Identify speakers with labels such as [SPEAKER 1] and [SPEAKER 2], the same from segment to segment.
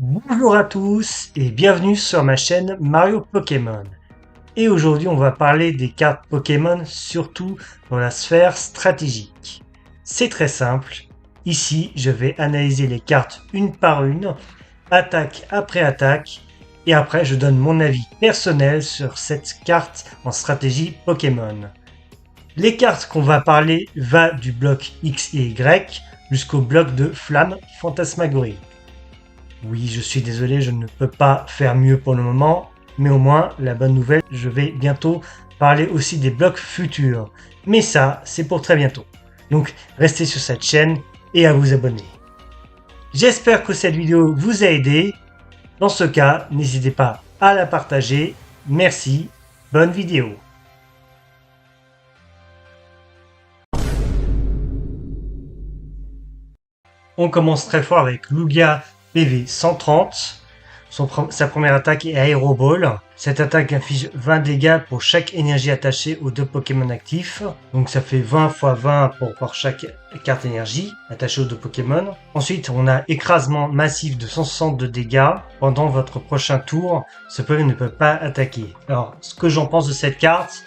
[SPEAKER 1] Bonjour à tous et bienvenue sur ma chaîne Mario Pokémon. Et aujourd'hui on va parler des cartes Pokémon, surtout dans la sphère stratégique. C'est très simple, ici je vais analyser les cartes une par une, attaque après attaque, et après je donne mon avis personnel sur cette carte en stratégie Pokémon. Les cartes qu'on va parler va du bloc X et Y jusqu'au bloc de Flamme Fantasmagorie. Oui, je suis désolé, je ne peux pas faire mieux pour le moment, mais au moins, la bonne nouvelle, je vais bientôt parler aussi des blocs futurs. Mais ça, c'est pour très bientôt. Donc, restez sur cette chaîne et à vous abonner. J'espère que cette vidéo vous a aidé. Dans ce cas, n'hésitez pas à la partager. Merci, bonne vidéo. On commence très fort avec Lugia PV 130. Sa première attaque est Aéroball. Cette attaque inflige 20 dégâts pour chaque énergie attachée aux deux Pokémon actifs. Donc ça fait 20 x 20 pour chaque carte énergie attachée aux deux Pokémon. Ensuite, on a écrasement massif de 160 de dégâts. Pendant votre prochain tour, ce Pokémon ne peut pas attaquer. Alors, ce que j'en pense de cette carte,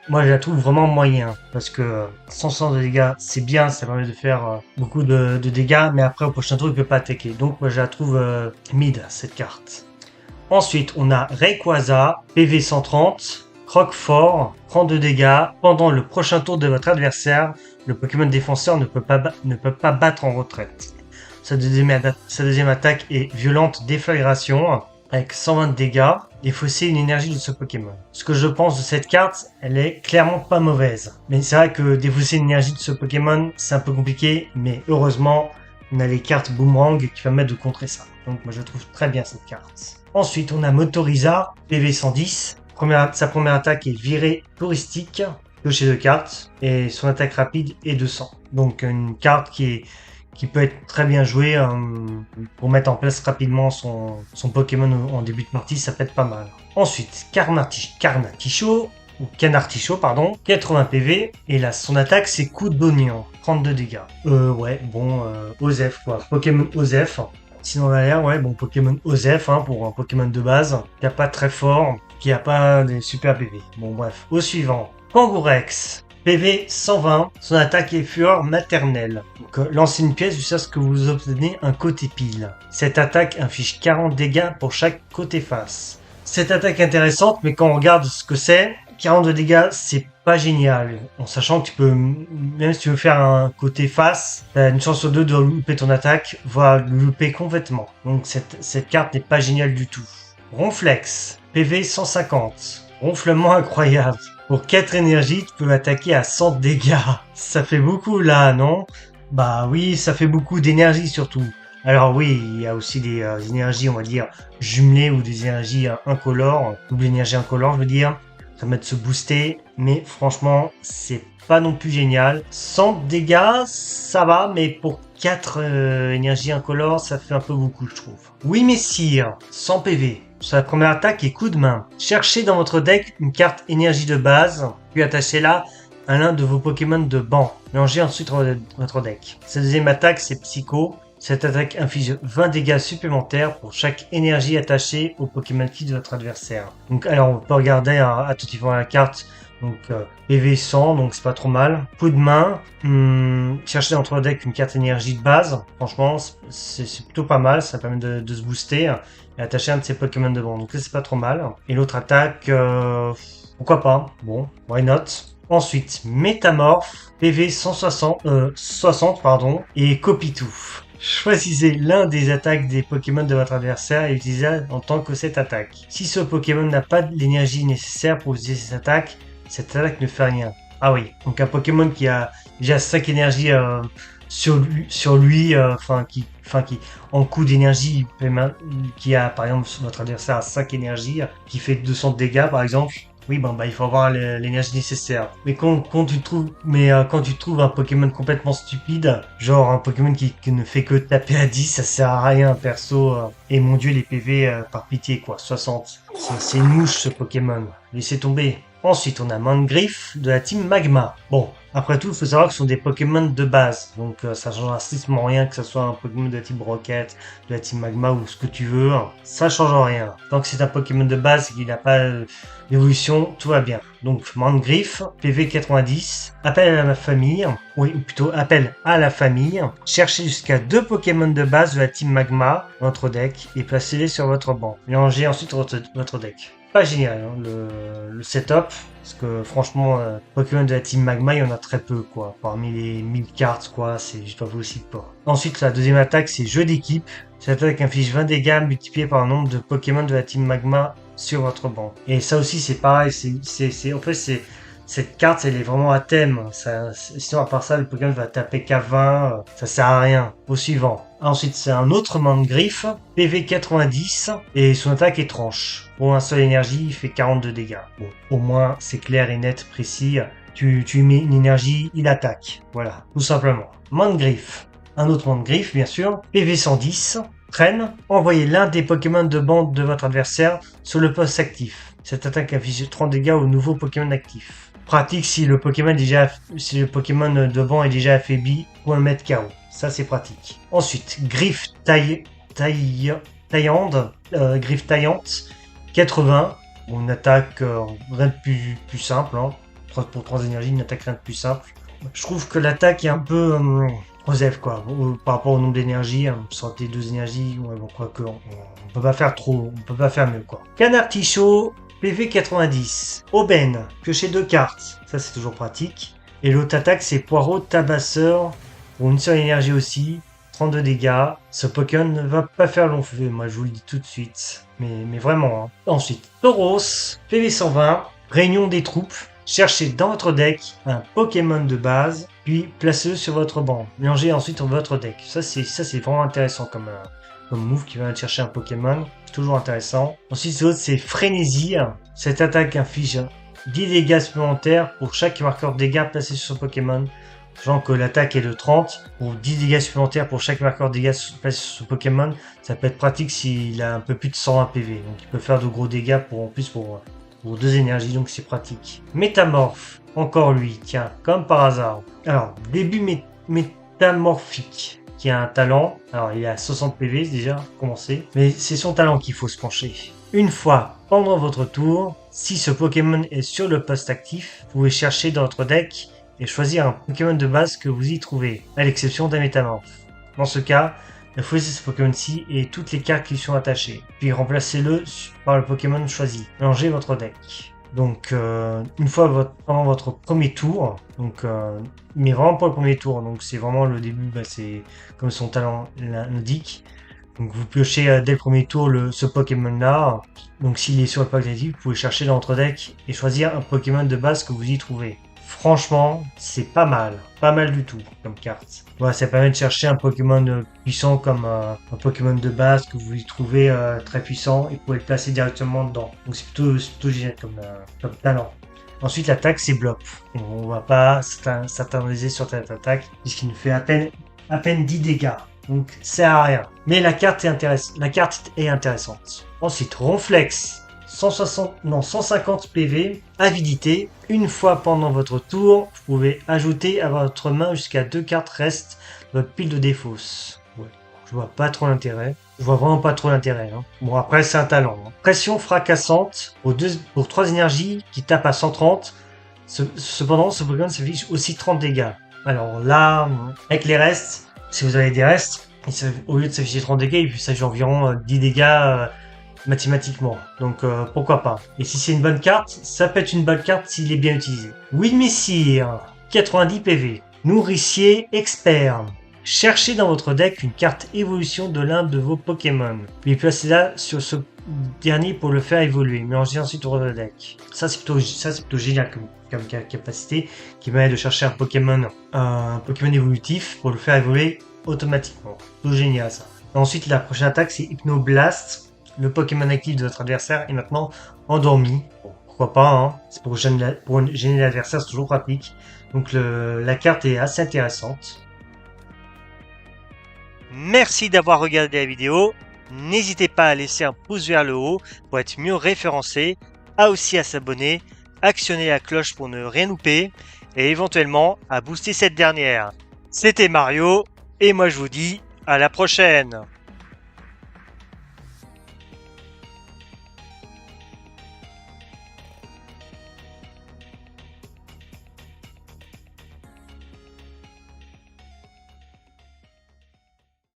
[SPEAKER 1] moi, je la trouve vraiment moyen, parce que 100 de dégâts, c'est bien, ça permet de faire beaucoup de dégâts, mais après, au prochain tour, il peut pas attaquer. Donc, moi, je la trouve mid, cette carte. Ensuite, on a Rayquaza, PV 130, Croquefort, 32 dégâts. Pendant le prochain tour de votre adversaire, le Pokémon défenseur ne peut pas battre en retraite. Sa deuxième attaque est Violente Déflagration, avec 120 dégâts, et fausser une énergie de ce Pokémon. Ce que je pense de cette carte, elle est clairement pas mauvaise. Mais c'est vrai que défausser une énergie de ce Pokémon, c'est un peu compliqué, mais heureusement, on a les cartes Boomerang qui permettent de contrer ça. Donc moi je trouve très bien cette carte. Ensuite, on a Motoriza, PV 110. Sa première attaque est Virée Touristique, piocher 2 cartes, et son attaque rapide est 200. Donc une carte qui peut être très bien joué pour mettre en place rapidement son Pokémon en début de partie, ça peut être pas mal. Ensuite, Canartichaud, 80 PV, et là, son attaque, c'est Coup de Bognon, 32 dégâts. Osef, quoi. Pokémon Osef. Sinon, on a l'air, Pokémon Osef, pour un Pokémon de base, qui a pas très fort, qui a pas des super PV. Bon, bref. Au suivant, Kangourex. PV 120, son attaque est fureur maternelle. Donc, lancez une pièce jusqu'à ce que vous obtenez un côté pile. Cette attaque inflige 40 dégâts pour chaque côté face. Cette attaque est intéressante, mais quand on regarde ce que c'est, 42 dégâts, c'est pas génial. En sachant que tu peux, même si tu veux faire un côté face, t'as une chance sur deux de louper ton attaque, voire le louper complètement. Donc cette carte n'est pas géniale du tout. Ronflex, PV 150. Ronflement incroyable. Pour 4 énergies, tu peux attaquer à 100 dégâts. Ça fait beaucoup là, non? Bah oui, ça fait beaucoup d'énergie surtout. Alors oui, il y a aussi des énergies, on va dire, jumelées ou des énergies incolores. Double énergie incolore, je veux dire. Ça permet de se booster. Mais franchement, c'est pas non plus génial. 100 dégâts, ça va, mais pour 4 énergies incolores, ça fait un peu beaucoup, je trouve. Oui, messire, 100 PV. Sa première attaque est coup de main. Cherchez dans votre deck une carte énergie de base, puis attachez-la à l'un de vos Pokémon de banc. Mélangez ensuite votre deck. Sa deuxième attaque, c'est Psycho. Cette attaque inflige 20 dégâts supplémentaires pour chaque énergie attachée au Pokémon kit de votre adversaire. Donc, alors, on peut regarder attentivement la carte. Donc, PV 100, donc c'est pas trop mal. Coup de main. Cherchez dans votre deck une carte énergie de base. Franchement, c'est plutôt pas mal. Ça permet de se booster et attacher un de ses Pokémon devant. Donc, ça, c'est pas trop mal. Et l'autre attaque, pourquoi pas? Bon, why not? Ensuite, Métamorphe, PV 160, 60, et Copitou. Choisissez l'un des attaques des Pokémon de votre adversaire et utilisez-la en tant que cette attaque. Si ce Pokémon n'a pas l'énergie nécessaire pour utiliser cette attaque ne fait rien. Ah oui, donc un Pokémon qui a déjà 5 énergies sur lui, qui en coup d'énergie, qui a par exemple votre adversaire a 5 énergies, qui fait 200 dégâts par exemple. Oui, il faut avoir l'énergie nécessaire. Mais quand tu trouves un Pokémon complètement stupide, genre un Pokémon qui ne fait que taper à 10, ça sert à rien, perso. Et mon dieu, les PV, par pitié, quoi, 60. C'est une mouche, ce Pokémon. Laissez tomber. Ensuite, on a Mangriff de la team Magma. Bon, Après tout, il faut savoir que ce sont des Pokémon de base, donc ça changera strictement rien que ce soit un Pokémon de type Rocket, de la team Magma ou ce que tu veux, ça change rien. Tant que c'est un Pokémon de base et qu'il n'a pas d'évolution, tout va bien. Donc Mandriff, PV 90, appel à la famille, ou plutôt appel à la famille, cherchez jusqu'à 2 Pokémon de base de la team Magma dans votre deck et placez-les sur votre banc. Mélangez ensuite votre deck. Pas génial le setup, parce que franchement Pokémon de la team Magma il y en a très peu quoi, parmi les 1000 cartes quoi, c'est juste pas possible pas. Ensuite la deuxième attaque c'est jeu d'équipe, cette attaque inflige 20 dégâts multipliés par le nombre de Pokémon de la team Magma sur votre banc. Et ça aussi c'est pareil, en fait c'est cette carte elle est vraiment à thème, sinon à part ça le Pokémon va taper qu'à 20, ça sert à rien. Au suivant. Ensuite, c'est un autre Mandriff, PV 90, et son attaque est tranche. Pour un seul énergie, il fait 42 dégâts. Bon, au moins, c'est clair et net, précis. Tu mets une énergie, il attaque. Voilà, tout simplement. Mandriff. Un autre Mandriff, bien sûr. PV 110, traîne. Envoyez l'un des Pokémon de bande de votre adversaire sur le poste actif. Cette attaque inflige 30 dégâts au nouveau Pokémon actif. Pratique si le Pokémon de banc est déjà affaibli ou le mettre KO. Ça, c'est pratique. Ensuite, griffe taillante, 80. Bon, une attaque rien de plus simple. Hein. Pour 3 énergies, une attaque rien de plus simple. Je trouve que l'attaque est un peu osef, quoi. Par rapport au nombre d'énergies, sortez 2 énergies, ouais, bon, quoique, on peut pas faire trop, on peut pas faire mieux, quoi. Canard Tichot, PV 90. Aubaine, piocher 2 cartes. Ça, c'est toujours pratique. Et l'autre attaque, c'est Poireau Tabasseur. Pour une seule énergie aussi, 32 dégâts. Ce Pokémon ne va pas faire long feu, moi je vous le dis tout de suite. Mais vraiment. Hein. Ensuite, Tauros, PV 120, réunion des troupes. Cherchez dans votre deck un Pokémon de base, puis placez-le sur votre banc. Mélangez ensuite votre deck. Ça c'est vraiment intéressant comme move qui va chercher un Pokémon. C'est toujours intéressant. Ensuite, l'autre c'est Frénésie. Cette attaque inflige 10 dégâts supplémentaires pour chaque marqueur de dégâts placé sur ce Pokémon. Sachant que l'attaque est de 30, pour 10 dégâts supplémentaires pour chaque marqueur de dégâts placé sur ce Pokémon, ça peut être pratique s'il a un peu plus de 120 PV. Donc il peut faire de gros dégâts pour 2 énergies, donc c'est pratique. Métamorphe, encore lui, tiens, comme par hasard. Alors, début métamorphique, qui a un talent. Alors il a 60 PV déjà, pour commencer. Mais c'est son talent qu'il faut se pencher. Une fois pendant votre tour, si ce Pokémon est sur le poste actif, vous pouvez chercher dans votre deck et choisir un Pokémon de base que vous y trouvez, à l'exception d'un métamorphe. Dans ce cas, choisissez ce Pokémon-ci et toutes les cartes qui lui sont attachées, puis remplacez-le par le Pokémon choisi. Mélangez votre deck. Donc, une fois pendant votre premier tour, donc, mais vraiment pas le premier tour, donc c'est vraiment le début, c'est comme son talent l'indique. Donc vous piochez dès le premier tour ce Pokémon-là. Donc s'il est sur le pack actif, vous pouvez chercher dans votre deck et choisir un Pokémon de base que vous y trouvez. Franchement, c'est pas mal du tout comme carte. Voilà, ça permet de chercher un Pokémon puissant comme un Pokémon de base que vous y trouvez très puissant et vous pouvez le placer directement dedans. Donc c'est plutôt génial comme talent. Ensuite, l'attaque, c'est Blop. On va pas s'attarder sur cette attaque puisqu'il nous fait à peine 10 dégâts. Donc, ça sert à rien. Mais la carte est intéressante. Ensuite, Ronflex. 150 PV, avidité. Une fois pendant votre tour, vous pouvez ajouter à votre main jusqu'à 2 cartes restent de votre pile de défausse. Ouais. Je vois pas trop l'intérêt. Je vois vraiment pas trop l'intérêt. Hein. Bon, après, c'est un talent. Hein. Pression fracassante pour 3 énergies qui tapent à 130. Cependant, ce Pokémon s'affiche aussi 30 dégâts. Alors là, avec les restes, si vous avez des restes, au lieu de s'afficher 30 dégâts, il s'agit environ 10 dégâts mathématiquement. Donc pourquoi pas. Et si c'est une bonne carte, ça peut être une bonne carte s'il est bien utilisé. Will Messire, 90 PV. Nourricier expert. Cherchez dans votre deck une carte évolution de l'un de vos Pokémon. Puis placez-la sur ce dernier pour le faire évoluer. Mélangez ensuite votre deck. Ça c'est plutôt génial comme capacité qui permet de chercher un Pokémon évolutif pour le faire évoluer automatiquement. C'est génial ça. Ensuite la prochaine attaque c'est Hypnoblast. Le Pokémon actif de votre adversaire est maintenant endormi. Bon, pourquoi pas, hein. C'est pour gêner l'adversaire, c'est toujours pratique. Donc la carte est assez intéressante. Merci d'avoir regardé la vidéo. N'hésitez pas à laisser un pouce vers le haut pour être mieux référencé, aussi à s'abonner, actionner la cloche pour ne rien louper et éventuellement à booster cette dernière. C'était Mario, et moi je vous dis à la prochaine!